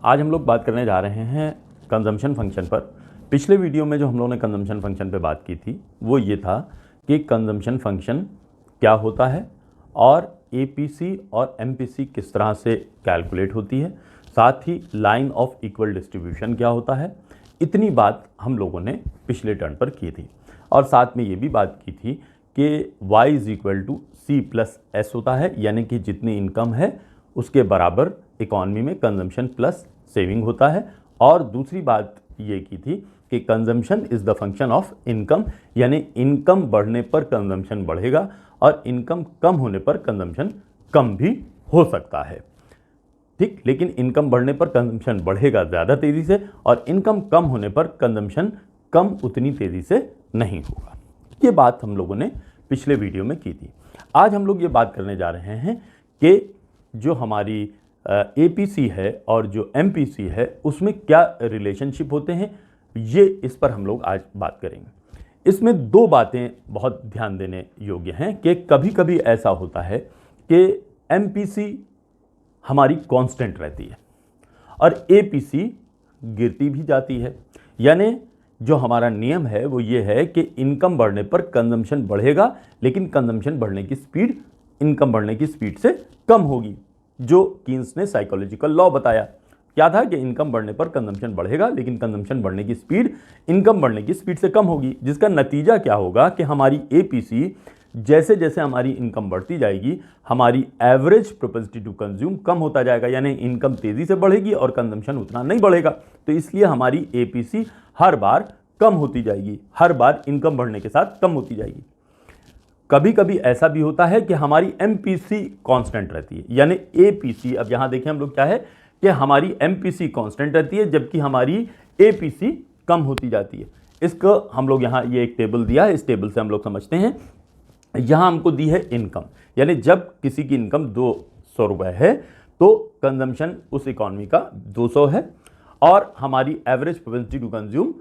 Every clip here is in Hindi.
आज हम लोग बात करने जा रहे हैं कंजम्पशन फंक्शन पर। पिछले वीडियो में जो हम लोगों ने कंजम्पशन फंक्शन पे बात की थी वो ये था कि कंजम्पशन फंक्शन क्या होता है और एपीसी और एमपीसी किस तरह से कैलकुलेट होती है, साथ ही लाइन ऑफ इक्वल डिस्ट्रीब्यूशन क्या होता है। इतनी बात हम लोगों ने पिछले टर्न पर की थी और साथ में ये भी बात की थी कि y is equal to C plus S होता है, यानी कि जितनी इनकम है उसके बराबर इकॉनमी में कंजम्पशन प्लस सेविंग होता है। और दूसरी बात ये की थी कि consumption is the function of income, यानी इनकम बढ़ने पर कंजम्पशन बढ़ेगा और इनकम कम होने पर कंजम्पशन कम भी हो सकता है। ठीक, लेकिन इनकम बढ़ने पर कंजम्पशन बढ़ेगा ज़्यादा तेज़ी से और इनकम कम होने पर कंजम्पशन कम उतनी तेज़ी से नहीं होगा। ये बात हम लोगों ने पिछले वीडियो में की थी। आज हम लोग ये बात करने जा रहे हैं कि जो हमारी एपीसी है और जो एमपीसी है उसमें क्या रिलेशनशिप होते हैं, ये इस पर हम लोग आज बात करेंगे। इसमें दो बातें बहुत ध्यान देने योग्य हैं कि कभी कभी ऐसा होता है कि एमपीसी हमारी कांस्टेंट रहती है और एपीसी गिरती भी जाती है। यानी जो हमारा नियम है वो ये है कि इनकम बढ़ने पर कंजम्पशन बढ़ेगा, लेकिन कंजम्पशन बढ़ने की स्पीड इनकम बढ़ने की स्पीड से कम होगी। जो कीन्स ने साइकोलॉजिकल लॉ बताया क्या था कि इनकम बढ़ने पर कंजम्पशन बढ़ेगा, लेकिन कंजम्पशन बढ़ने की स्पीड इनकम बढ़ने की स्पीड से कम होगी, जिसका नतीजा क्या होगा कि हमारी एपीसी जैसे जैसे हमारी इनकम बढ़ती जाएगी हमारी एवरेज प्रोपेंसिटी टू कंज्यूम कम होता जाएगा, यानी इनकम तेजी से बढ़ेगी और कंजम्पशन उतना नहीं बढ़ेगा। तो इसलिए हमारी एपीसी हर बार कम होती जाएगी, हर बार इनकम बढ़ने के साथ कम होती जाएगी। कभी कभी ऐसा भी होता है कि हमारी एमपीसी कांस्टेंट रहती है, यानी एपीसी, अब यहां देखें हम लोग क्या है कि हमारी एमपीसी कांस्टेंट रहती है जबकि हमारी एपीसी कम होती जाती है। इसको हम लोग यहां ये एक टेबल दिया है, इस टेबल से हम लोग समझते हैं। यहां हमको दी है इनकम, यानी जब किसी की इनकम 200 रुपए है तो कंजम्पशन उस इकॉनमी का 200 है और हमारी एवरेज प्रोपेंसिटी टू कंज्यूम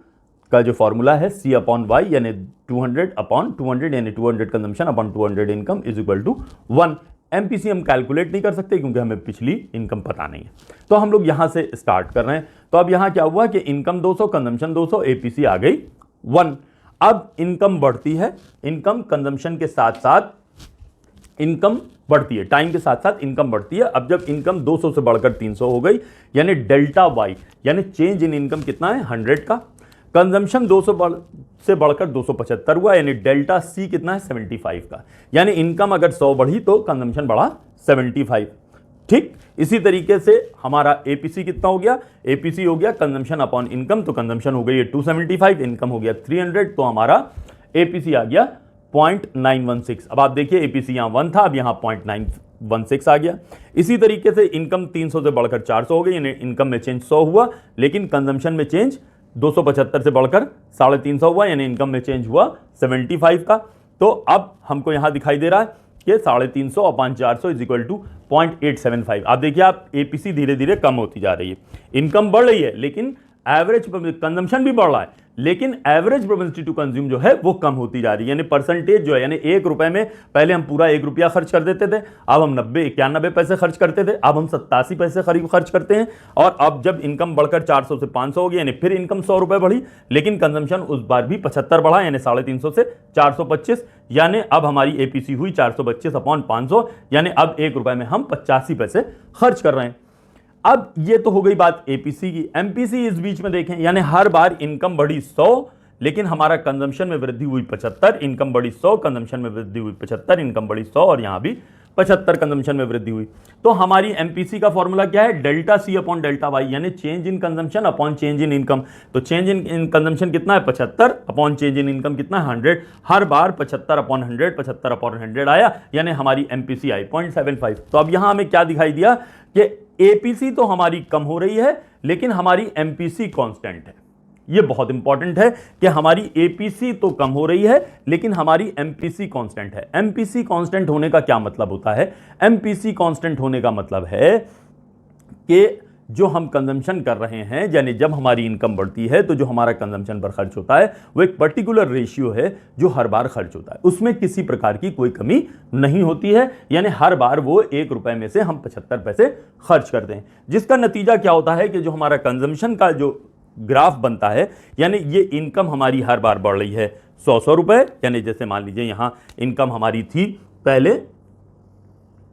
का जो फॉर्मूला है C अपॉन वाई, यानी 200 अपॉन 200, यानी 200 consumption upon 200 income is equal to 1। MPC हम कैलकुलेट नहीं कर सकते क्योंकि हमें पिछली इनकम पता नहीं है, तो हम लोग यहां से स्टार्ट कर रहे हैं। तो अब यहां क्या हुआ कि इनकम 200, कंजम्पशन 200, एपीसी आ गई 1। अब इनकम बढ़ती है, इनकम कंजम्पशन के साथ साथ इनकम बढ़ती है, टाइम के साथ साथ इनकम बढ़ती है। अब जब इनकम 200 से बढ़कर 300 हो गई, यानी डेल्टा वाई, यानी चेंज इन इनकम कितना है 100 का। कंजम्पशन 200 से बढ़कर 275 हुआ, यानी डेल्टा सी कितना है 75 का, यानी इनकम अगर 100 बढ़ी तो कंजम्पशन बढ़ा 75। ठीक, इसी तरीके से हमारा एपीसी कितना हो गया, एपीसी हो गया कंजम्पशन अपॉन इनकम, तो कंजम्पशन हो गई 275, इनकम हो गया 300, तो हमारा एपीसी आ गया 0.916। अब आप देखिए एपीसी यहां 1 था, अब यहां 0.916 आ गया। इसी तरीके से इनकम 300 से बढ़कर 400 हो गई, यानी इनकम में चेंज 100 हुआ, लेकिन कंजम्पशन में चेंज 275 से बढ़कर 350 हुआ, यानी इनकम में चेंज हुआ 75 का। तो अब हमको यहां दिखाई दे रहा है कि 350 अपॉन 400 इज इक्वल टू 0.875। आप देखिए आप एपीसी धीरे धीरे कम होती जा रही है, इनकम बढ़ रही है लेकिन एवरेज कंजम्पशन भी बढ़ रहा है, लेकिन एवरेज प्रोपेंसिटी टू कंज्यूम जो है वो कम होती जा रही है। यानी परसेंटेज जो है, यानी 1 रुपए में पहले हम पूरा 1 रुपया खर्च कर देते थे, अब हम 91 पैसे खर्च करते थे, अब हम 87 पैसे करीब खर्च करते हैं। और अब जब इनकम बढ़कर 400 से 500 हो गई, यानी फिर इनकम 100 रुपए बढ़ी, लेकिन कंजम्पशन उस बार भी 75 बढ़ा, यानी 350 से 425, यानी अब हमारी एपीसी हुई 425 अपॉन 500, यानी अब 1 रुपए में हम 85 पैसे खर्च कर रहे हैं। अब ये तो हो गई बात एपीसी की। एमपीसी इस बीच में देखें, यानी हर बार इनकम बढ़ी 100 लेकिन हमारा कंजम्पशन में वृद्धि हुई 75, इनकम बढ़ी 100, कंजम्पशन में वृद्धि हुई 75, इनकम बढ़ी 100 और यहां भी 75 कंजम्पशन में वृद्धि हुई। तो हमारी एमपीसी का फॉर्मूला क्या है, delta C upon delta Y, यानी change in consumption upon change in income. तो चेंज इन कंजम्पशन कितना है 75 अपॉन चेंज इन इनकम कितना है 100। हर बार 75 अपॉन 100, 75 अपॉन 100 आया, यानी हमारी एमपीसी आई 0.75। तो अब यहां हमें क्या दिखाई दिया कि एपीसी तो हमारी कम हो रही है लेकिन हमारी एमपीसी कांस्टेंट है। यह बहुत इंपॉर्टेंट है कि हमारी एपीसी तो कम हो रही है लेकिन हमारी एमपीसी कांस्टेंट है। एमपीसी कांस्टेंट होने का क्या मतलब होता है, एमपीसी कांस्टेंट होने का मतलब है कि जो हम कंजम्पशन कर रहे हैं, यानी जब हमारी इनकम बढ़ती है तो जो हमारा कंजम्पशन पर खर्च होता है वो एक पर्टिकुलर रेशियो है जो हर बार खर्च होता है, उसमें किसी प्रकार की कोई कमी नहीं होती है। यानी हर बार वो 1 रुपए में से हम 75 पैसे खर्च करते हैं, जिसका नतीजा क्या होता है कि जो हमारा कंजम्पशन का जो ग्राफ बनता है, यानी ये इनकम हमारी हर बार बढ़ रही है 100 रुपए, यानी जैसे मान लीजिए यहां इनकम हमारी थी पहले,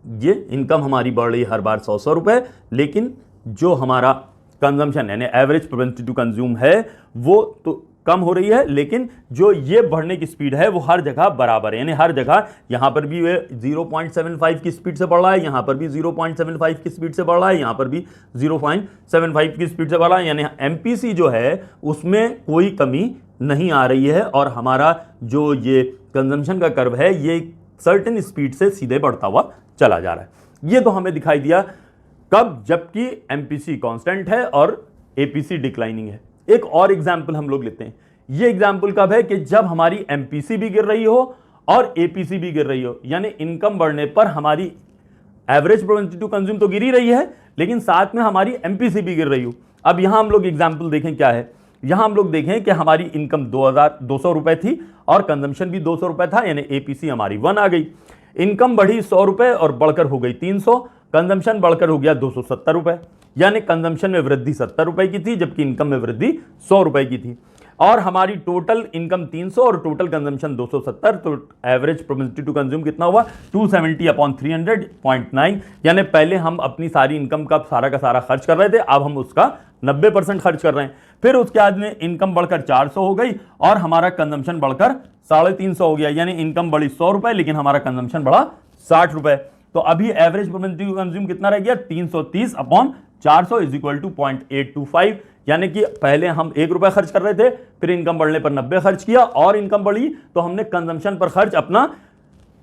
ये इनकम हमारी बढ़ रही है हर बार 100 रुपए, लेकिन जो हमारा कंजम्पशन यानी एवरेज प्रोपेंसिटी टू कंज्यूम है वो तो कम हो रही है, लेकिन जो ये बढ़ने की स्पीड है वो हर जगह बराबर है। यानी हर जगह यहां पर भी 0.75 की स्पीड से बढ़ रहा है, यहां पर भी 0.75 की स्पीड से बढ़ रहा है, यहां पर भी 0.75 की स्पीड से बढ़ रहा है। यानी एमपीसी जो है उसमें कोई कमी नहीं आ रही है और हमारा जो ये कंजम्पशन का कर्व है ये सर्टेन स्पीड से सीधे बढ़ता हुआ चला जा रहा है। ये तो हमें दिखाई दिया कब, जबकि एमपीसी कांस्टेंट है और एपीसी डिक्लाइनिंग है। एक और एग्जाम्पल हम लोग लेते हैं। ये एग्जाम्पल कब है कि जब हमारी एमपीसी भी गिर रही हो और एपीसी भी गिर रही हो, यानी इनकम बढ़ने पर हमारी एवरेज प्रोपेंसिटी टू कंज्यूम तो गिर ही रही है लेकिन साथ में हमारी एमपीसी भी गिर रही हो। अब यहां हम लोग एग्जाम्पल देखें क्या है। यहां हम लोग देखें कि हमारी इनकम 2200 रुपए थी और कंजम्पशन भी 200 रुपए था, यानी एपीसी हमारी 1 आ गई। इनकम बढ़ी 100 रुपए और बढ़कर हो गई 300, कंजम्पशन बढ़कर हो गया 270 रुपए, यानी कंजम्पशन में वृद्धि 70 रुपए की थी जबकि इनकम में वृद्धि 100 रुपए की थी। और हमारी टोटल इनकम 300 और टोटल कंजम्पशन 270, तो एवरेज प्रोपेंसिटी टू कंज्यूम कितना हुआ 270/300.9, यानी पहले हम अपनी सारी इनकम का सारा खर्च कर रहे थे, अब हम उसका 90% खर्च कर रहे हैं। फिर उसके बाद में इनकम बढ़कर 400 हो गई और हमारा कंजम्पशन बढ़कर 350 हो गया, यानी इनकम बढ़ी 100 रुपए लेकिन हमारा कंजम्पशन बढ़ा 60 रुपए। तो अभी एवरेज प्रोपेंसिटी टू कंज्यूम कितना रह गया 330/400 इज इक्वल टू 0.825, यानी कि पहले हम 1 रुपया खर्च कर रहे थे, फिर इनकम बढ़ने पर 90 खर्च किया और इनकम बढ़ी तो हमने कंजम्पशन पर खर्च अपना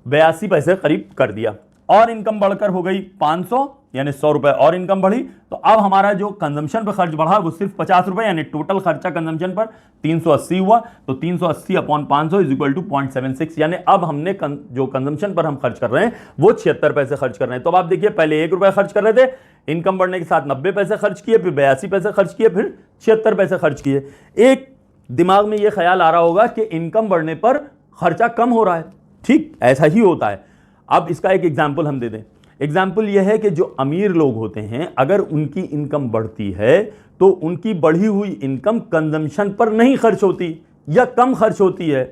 82 पैसे करीब कर दिया और इनकम बढ़कर हो गई 500, यानी 100 रुपए और इनकम बढ़ी। तो अब हमारा जो कंजम्पशन पर खर्च बढ़ा वो सिर्फ 50 रुपए, यानी टोटल खर्चा कंजम्पशन पर 380 हुआ, तो 380/500 इज इक्वल टू 0.76, यानी अब हमने जो कंजम्पशन पर हम खर्च कर रहे हैं वो 76 पैसे खर्च कर रहे हैं। तो अब आप देखिए पहले 1 रुपया खर्च कर रहे थे, इनकम बढ़ने के साथ 90 पैसे खर्च किए, फिर 82 पैसे खर्च किए, फिर 76 पैसे खर्च किए। एक दिमाग में यह ख्याल आ रहा होगा कि इनकम बढ़ने पर खर्चा कम हो रहा है, ठीक ऐसा ही होता है। अब इसका एक एग्जाम्पल हम दे दें। एग्जाम्पल यह है कि जो अमीर लोग होते हैं अगर उनकी इनकम बढ़ती है तो उनकी बढ़ी हुई इनकम कंजम्पशन पर नहीं खर्च होती या कम खर्च होती है।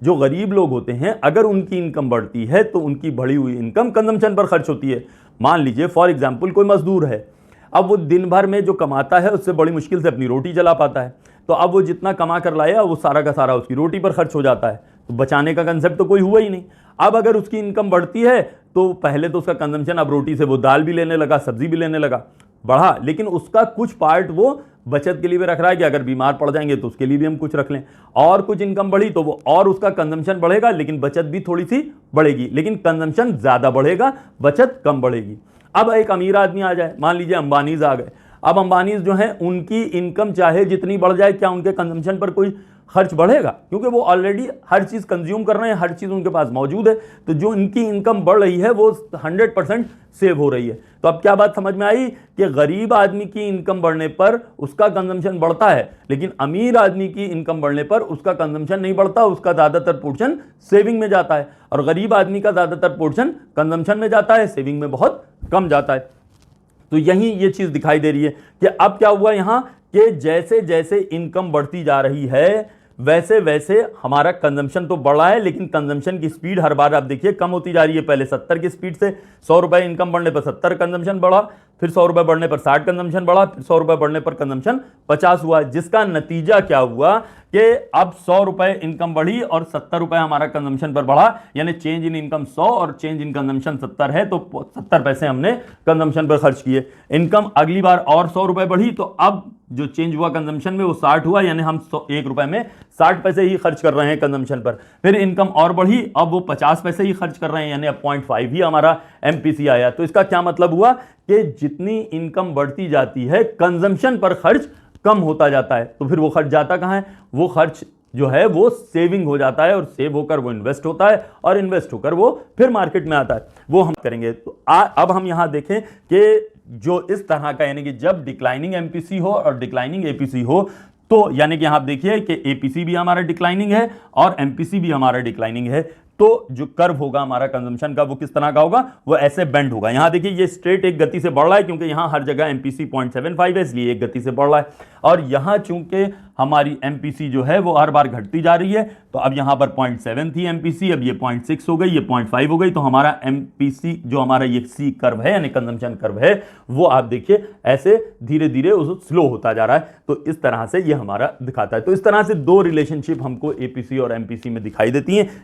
जो गरीब लोग होते हैं अगर उनकी इनकम बढ़ती है तो उनकी बढ़ी हुई इनकम कंजम्पशन पर खर्च होती है। मान लीजिए फॉर एग्जाम्पल कोई मजदूर है, अब वो दिन भर में जो कमाता है उससे बड़ी मुश्किल से अपनी रोटी चला पाता है, तो अब वो जितना कमा कर लाया वो सारा का सारा उसकी रोटी पर खर्च हो जाता है, तो बचाने का कंसेप्ट तो कोई हुआ ही नहीं। अब अगर उसकी इनकम बढ़ती है तो पहले तो उसका कंजम्पशन, अब रोटी से वो दाल भी लेने लगा, सब्जी भी लेने लगा, बढ़ा, लेकिन उसका कुछ पार्ट वो बचत के लिए भी रख रहा है कि अगर बीमार पड़ जाएंगे तो उसके लिए भी हम कुछ रख लें, और कुछ इनकम बढ़ी तो वो और उसका कंजम्पशन बढ़ेगा लेकिन बचत भी थोड़ी सी बढ़ेगी, लेकिन कंजम्पशन ज्यादा बढ़ेगा, बचत कम बढ़ेगी। अब एक अमीर आदमी आ जाए, मान लीजिए अंबानीज आ गए। अब अंबानीज जो है उनकी इनकम चाहे जितनी बढ़ जाए, क्या उनके कंजम्पशन पर कोई खर्च बढ़ेगा? क्योंकि वो ऑलरेडी हर चीज कंज्यूम कर रहे हैं, हर चीज उनके पास मौजूद है, तो जो इनकी इनकम बढ़ रही है वो 100% सेव हो रही है। तो अब क्या बात समझ में आई कि गरीब आदमी की इनकम बढ़ने पर उसका कंजम्पशन बढ़ता है लेकिन अमीर आदमी की इनकम बढ़ने पर उसका कंजम्पशन नहीं बढ़ता, उसका ज्यादातर पोर्शन सेविंग में जाता है, और गरीब आदमी का ज्यादातर पोर्शन कंजम्पशन में जाता है, सेविंग में बहुत कम जाता है। तो यही ये चीज दिखाई दे रही है कि अब क्या हुआ यहां कि जैसे जैसे इनकम बढ़ती जा रही है वैसे वैसे हमारा कंजम्पशन तो बढ़ा है, लेकिन कंजम्पशन की स्पीड हर बार आप देखिए कम होती जा रही है। पहले 70 की स्पीड से 100 रुपए इनकम बढ़ने पर 70 कंजम्पशन बढ़ा, फिर 100 रुपए बढ़ने पर 60 कंजम्पशन बढ़ा, फिर 100 रुपए बढ़ने पर कंजम्पशन 50 हुआ, जिसका नतीजा क्या हुआ कि अब 100 रुपए इनकम बढ़ी और 70 रुपए हमारा कंजम्पशन पर बढ़ा, यानी चेंज इन इनकम 100 और चेंज इन कंजम्पशन 70 है, तो 70 पैसे हमने कंजम्पशन पर खर्च किए। इनकम अगली बार और 100 रुपए बढ़ी तो अब जो चेंज हुआ कंजम्पशन में वो 60 हुआ, यानी हम 1 रुपए में 60 पैसे ही खर्च कर रहे हैं कंजम्पशन पर। फिर इनकम और बढ़ी, अब वो 50 पैसे ही खर्च कर रहे हैं, यानी अब 0.5 ही हमारा एमपीसी आया। तो इसका क्या मतलब हुआ कि जितनी इनकम बढ़ती जाती है कंजम्पशन पर खर्च कम होता जाता है। तो फिर वो खर्च जाता कहां है? वो खर्च जो है वो सेविंग हो जाता है, और सेव होकर वो इन्वेस्ट होता है, और इन्वेस्ट होकर वो फिर मार्केट में आता है, वो हम करेंगे। तो अब हम यहां देखें कि जो इस तरह का, यानी कि जब डिक्लाइनिंग एमपीसी हो और डिक्लाइनिंग एपीसी हो, तो यानी कि आप देखिए कि एपीसी भी हमारा डिक्लाइनिंग है और एमपीसी भी हमारा डिक्लाइनिंग है, तो जो कर्व होगा हमारा कंजम्पशन का वो किस तरह का होगा, वो ऐसे बेंड होगा। यहां देखिए ये स्ट्रेट एक गति से बढ़ रहा है क्योंकि यहां हर जगह एमपीसी 0.75 है, इसलिए एक गति से बढ़ रहा है। और यहां चूंकि हमारी एमपीसी जो है वो हर बार घटती जा रही है, तो अब यहां पर 0.7 थी एमपीसी, अब ये 0.6 हो गई, ये 0.5 हो गई, तो हमारा एमपीसी जो हमारा ये सी कर्व है यानी कंजम्पशन कर्व है, वो आप देखिए ऐसे धीरे धीरे स्लो होता जा रहा है। तो इस तरह से ये हमारा दिखाता है। तो इस तरह से दो रिलेशनशिप हमको एपीसी और एमपीसी में दिखाई देती हैं।